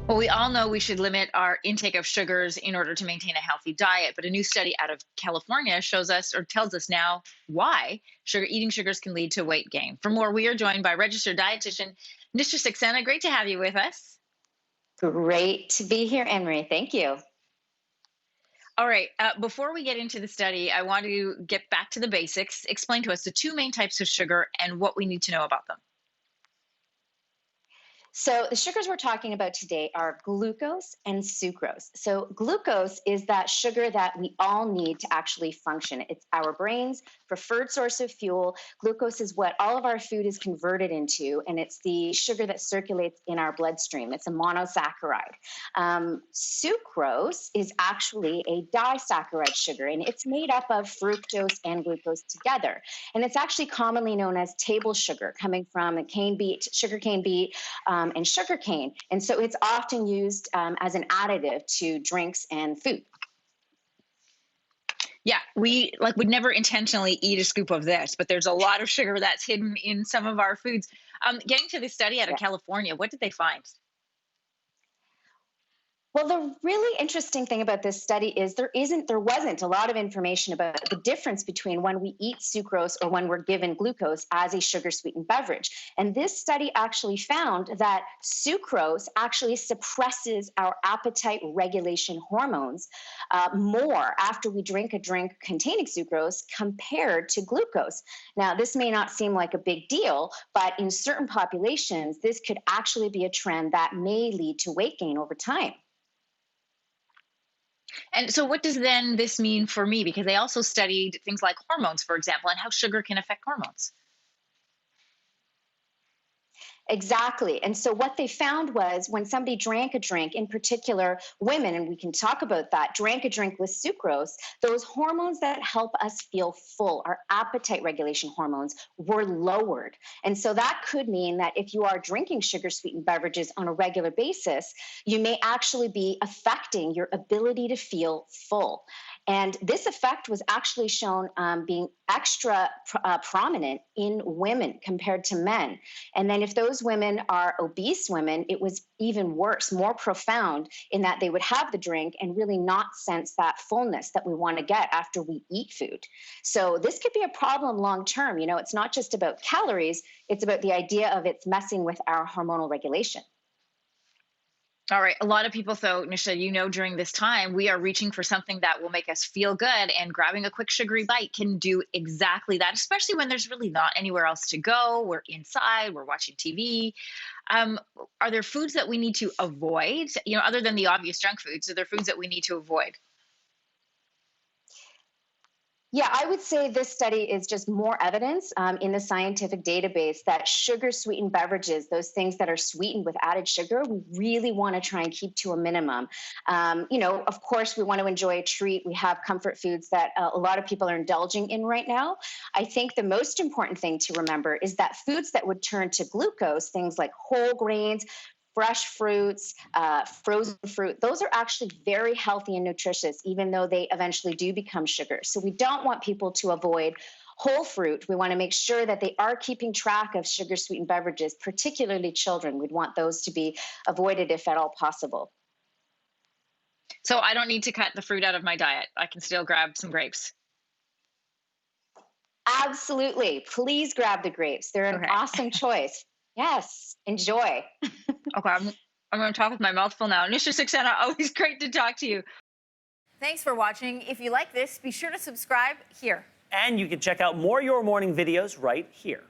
Well, we all know we should limit our intake of sugars in order to maintain a healthy diet, but a new study out of California shows us or tells us now why eating sugars can lead to weight gain. For more, we are joined by registered dietitian Nishta Saxena. Great to have you with us. Great to be here, Emery. Thank you. All right, before we get into the study, I want to get back to the basics. Explain to us the two main types of sugar and what we need to know about them. So, the sugars we're talking about today are glucose and sucrose. So, glucose is that sugar that we all need to actually function. It's our brain's preferred source of fuel. Glucose is what all of our food is converted into, and it's the sugar that circulates in our bloodstream. It's a monosaccharide. Sucrose is actually a disaccharide sugar, and it's made up of fructose and glucose together. And it's actually commonly known as table sugar, coming from a sugarcane beet, and sugarcane. And so it's often used as an additive to drinks and food. Yeah, we would never intentionally eat a scoop of this, but there's a lot of sugar that's hidden in some of our foods. Getting to the study out of Yeah. California, what did they find? Well, the really interesting thing about this study is there wasn't a lot of information about the difference between when we eat sucrose or when we're given glucose as a sugar sweetened beverage. And this study actually found that sucrose actually suppresses our appetite regulation hormones more after we drink a drink containing sucrose compared to glucose. Now, this may not seem like a big deal, but in certain populations, this could actually be a trend that may lead to weight gain over time. And so, what does then this mean for me? Because they also studied things like hormones, for example, and how sugar can affect hormones. Exactly. And so what they found was when somebody drank a drink, in particular women, and we can talk about that, drank a drink with sucrose, those hormones that help us feel full, our appetite regulation hormones, were lowered. And so that could mean that if you are drinking sugar sweetened beverages on a regular basis, you may actually be affecting your ability to feel full. And this effect was actually shown being prominent in women compared to men. And then if those women are obese women, it was even worse, more profound in that they would have the drink and really not sense that fullness that we want to get after we eat food. So this could be a problem long term. You know, it's not just about calories, it's about the idea of it's messing with our hormonal regulation. All right. A lot of people, though, Nisha, during this time, we are reaching for something that will make us feel good, and grabbing a quick sugary bite can do exactly that, especially when there's really not anywhere else to go. We're inside, we're watching TV. Are there foods that we need to avoid? Other than the obvious junk foods, are there foods that we need to avoid? Yeah, I would say this study is just more evidence in the scientific database that sugar sweetened beverages, those things that are sweetened with added sugar, we really want to try and keep to a minimum. Of course, we want to enjoy a treat. We have comfort foods that a lot of people are indulging in right now. I think the most important thing to remember is that foods that would turn to glucose, things like whole grains, fresh fruits, frozen fruit, those are actually very healthy and nutritious, even though they eventually do become sugar. So we don't want people to avoid whole fruit. We want to make sure that they are keeping track of sugar sweetened beverages, particularly children. We'd want those to be avoided if at all possible. So I don't need to cut the fruit out of my diet. I can still grab some grapes. Absolutely. Please grab the grapes. They're an Okay. awesome choice. Yes, enjoy. Okay. I'm going to talk with my mouth full now. Nisha Saxena, always great to talk to you. Thanks for watching. If you like this, be sure to subscribe here. And you can check out more Your Morning videos right here.